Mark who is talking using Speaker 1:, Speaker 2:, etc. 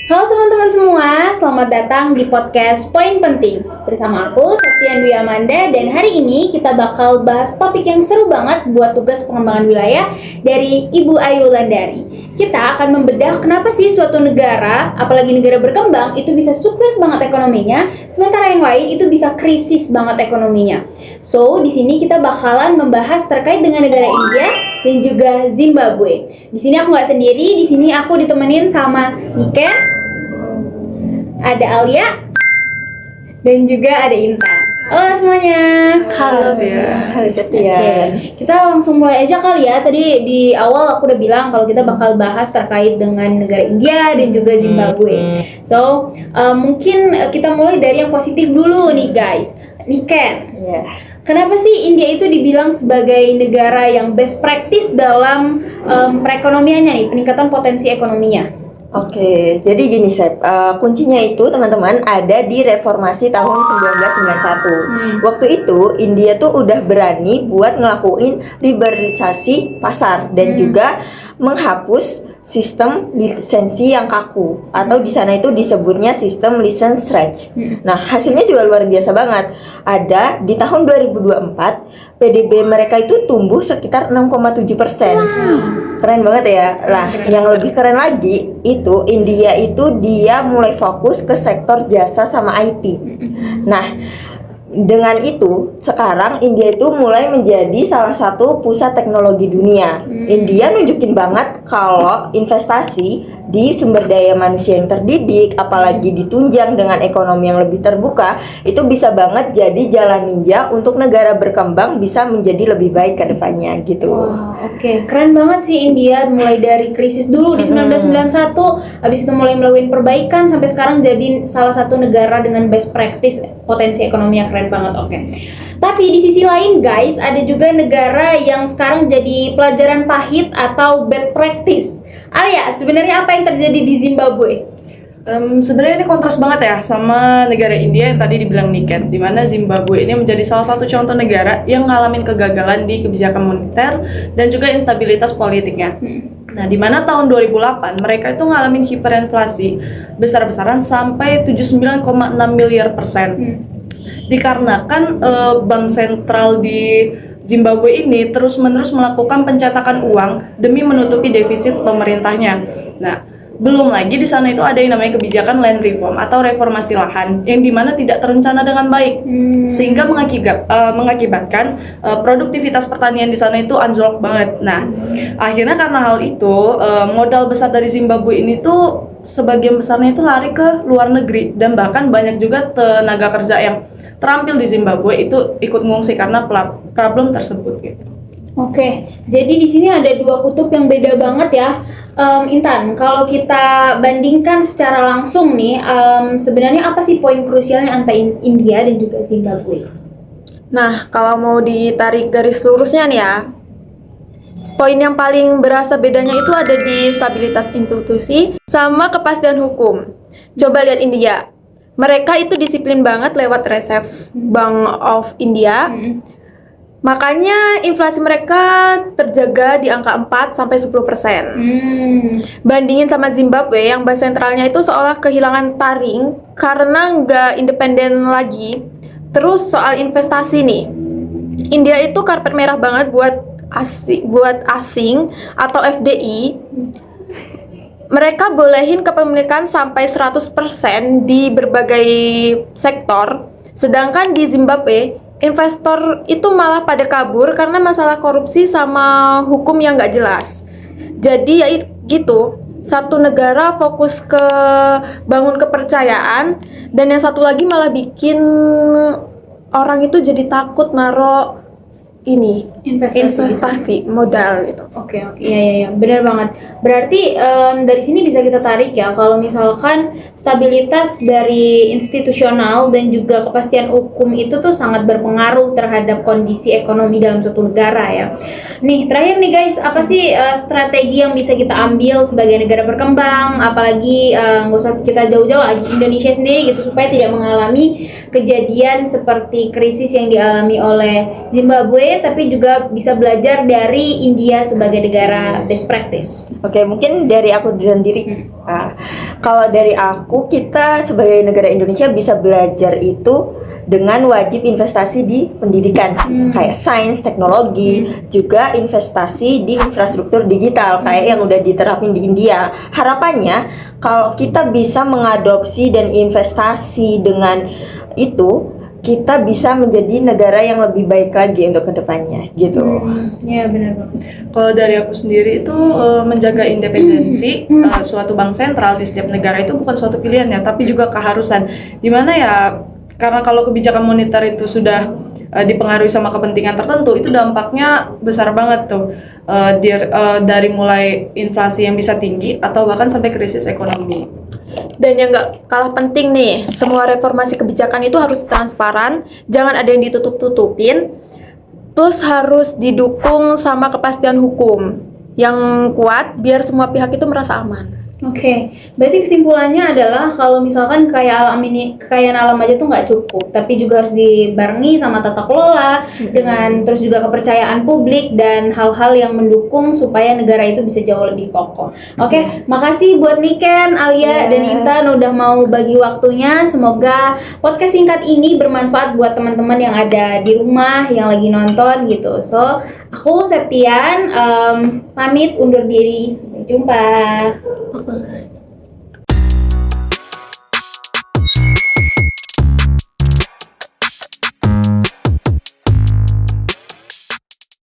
Speaker 1: Halo teman-teman semua, selamat datang di podcast Poin Penting. Bersama aku, Septian Dwi Amanda, dan hari ini kita bakal bahas topik yang seru banget buat tugas pengembangan wilayah dari Ibu Ayu Wulandari. Kita akan membedah kenapa sih suatu negara, apalagi negara berkembang, itu bisa sukses banget ekonominya, sementara yang lain itu bisa krisis banget ekonominya. So, di sini kita bakalan membahas terkait dengan negara India dan juga Zimbabwe. Di sini aku nggak sendiri, di sini aku ditemenin sama Niken, ada Alia, dan juga ada Intan. Halo semuanya.
Speaker 2: Halo Setia.
Speaker 1: Oke, kita langsung mulai aja kali ya. Tadi di awal aku udah bilang kalau kita bakal bahas terkait dengan negara India dan juga Zimbabwe. So, mungkin kita mulai dari yang positif dulu nih guys. Niken. Kenapa sih India itu dibilang sebagai negara yang best practice dalam perekonomiannya nih, peningkatan potensi ekonominya?
Speaker 2: Oke, jadi gini Sep, kuncinya itu teman-teman ada di reformasi tahun 1991. Waktu itu India tuh udah berani buat ngelakuin liberalisasi pasar dan juga menghapus sistem lisensi yang kaku atau di sana itu disebutnya sistem license rate. Nah, hasilnya juga luar biasa banget. Ada di tahun 2024 PDB mereka itu tumbuh sekitar 6,7%. Keren banget ya. Lah, yang lebih keren lagi itu India itu dia mulai fokus ke sektor jasa sama IT. Nah, dengan itu, sekarang India itu mulai menjadi salah satu pusat teknologi dunia. India nunjukin banget kalau investasi di sumber daya manusia yang terdidik, apalagi ditunjang dengan ekonomi yang lebih terbuka, itu bisa banget jadi jalan ninja untuk negara berkembang bisa menjadi lebih baik ke depannya gitu.
Speaker 1: Wah, oke. Keren banget sih India, mulai dari krisis dulu di 1991, habis itu mulai melakukan perbaikan sampai sekarang jadi salah satu negara dengan best practice potensi ekonomi yang keren banget. Oke. Tapi di sisi lain guys, ada juga negara yang sekarang jadi pelajaran pahit atau bad practice. Alia, sebenarnya apa yang terjadi di Zimbabwe?
Speaker 3: Sebenarnya ini kontras banget ya sama negara India yang tadi dibilang Niken, di mana Zimbabwe ini menjadi salah satu contoh negara yang ngalamin kegagalan di kebijakan moneter dan juga instabilitas politiknya. Nah, di mana tahun 2008 mereka itu ngalamin hiperinflasi besar-besaran sampai 79,6 miliar persen. Dikarenakan bank sentral di Zimbabwe ini terus-menerus melakukan pencetakan uang demi menutupi defisit pemerintahnya. Nah, belum lagi di sana itu ada yang namanya kebijakan land reform atau reformasi lahan yang dimana tidak terencana dengan baik, sehingga mengakibatkan produktivitas pertanian di sana itu anjlok banget. Nah, akhirnya karena hal itu modal besar dari Zimbabwe ini tuh sebagian besarnya itu lari ke luar negeri dan bahkan banyak juga tenaga kerja yang terampil di Zimbabwe itu ikut ngungsi karena problem tersebut gitu.
Speaker 1: Oke, jadi di sini ada dua kutub yang beda banget ya. Intan, kalau kita bandingkan secara langsung nih, sebenarnya apa sih poin krusialnya antara India dan juga Zimbabwe?
Speaker 4: Nah, kalau mau ditarik garis lurusnya nih ya, poin yang paling berasa bedanya itu ada di stabilitas institusi sama kepastian hukum. Coba lihat India. Mereka itu disiplin banget lewat Reserve Bank of India. Makanya inflasi mereka terjaga di angka 4 sampai 10%. Bandingin sama Zimbabwe yang bank sentralnya itu seolah kehilangan taring karena nggak independen lagi. Terus soal investasi nih. India itu karpet merah banget buat asing atau FDI. Mereka bolehin kepemilikan sampai 100% di berbagai sektor. Sedangkan di Zimbabwe, investor itu malah pada kabur karena masalah korupsi sama hukum yang nggak jelas. Jadi ya gitu, satu negara fokus ke bangun kepercayaan, dan yang satu lagi malah bikin orang itu jadi takut naro investasi modal gitu.
Speaker 1: Oke, iya, benar banget. Berarti dari sini bisa kita tarik ya, kalau misalkan stabilitas dari institusional dan juga kepastian hukum itu tuh sangat berpengaruh terhadap kondisi ekonomi dalam suatu negara ya. Nih, terakhir nih guys, apa sih strategi yang bisa kita ambil sebagai negara berkembang, apalagi nggak usah kita jauh-jauh lagi, Indonesia sendiri gitu, supaya tidak mengalami kejadian seperti krisis yang dialami oleh Zimbabwe tapi juga bisa belajar dari India sebagai negara best practice.
Speaker 2: Oke, mungkin dari aku sendiri. Kalau dari aku, kita sebagai negara Indonesia bisa belajar itu dengan wajib investasi di pendidikan sih. Kayak sains, teknologi, juga investasi di infrastruktur digital kayak yang udah diterapin di India. Harapannya kalau kita bisa mengadopsi dan investasi dengan itu, kita bisa menjadi negara yang lebih baik lagi untuk kedepannya gitu.
Speaker 1: Iya benar banget.
Speaker 3: Kalau dari aku sendiri itu menjaga independensi suatu bank sentral di setiap negara itu bukan suatu pilihan ya, tapi juga keharusan. Dimana ya, karena kalau kebijakan moneter itu sudah dipengaruhi sama kepentingan tertentu, itu dampaknya besar banget tuh. Dari mulai inflasi yang bisa tinggi atau bahkan sampai krisis ekonomi.
Speaker 4: Dan yang nggak kalah penting nih, semua reformasi kebijakan itu harus transparan, jangan ada yang ditutup-tutupin, terus harus didukung sama kepastian hukum yang kuat biar semua pihak itu merasa aman.
Speaker 1: Oke, berarti kesimpulannya adalah kalau misalkan kekayaan alam aja tuh nggak cukup, tapi juga harus dibarengi sama tata kelola dengan terus juga kepercayaan publik dan hal-hal yang mendukung supaya negara itu bisa jauh lebih kokoh. Oke, makasih buat Niken, Alia, dan Intan udah mau bagi waktunya. Semoga podcast singkat ini bermanfaat buat teman-teman yang ada di rumah yang lagi nonton gitu. So, aku Septian pamit undur diri. Sampai jumpa.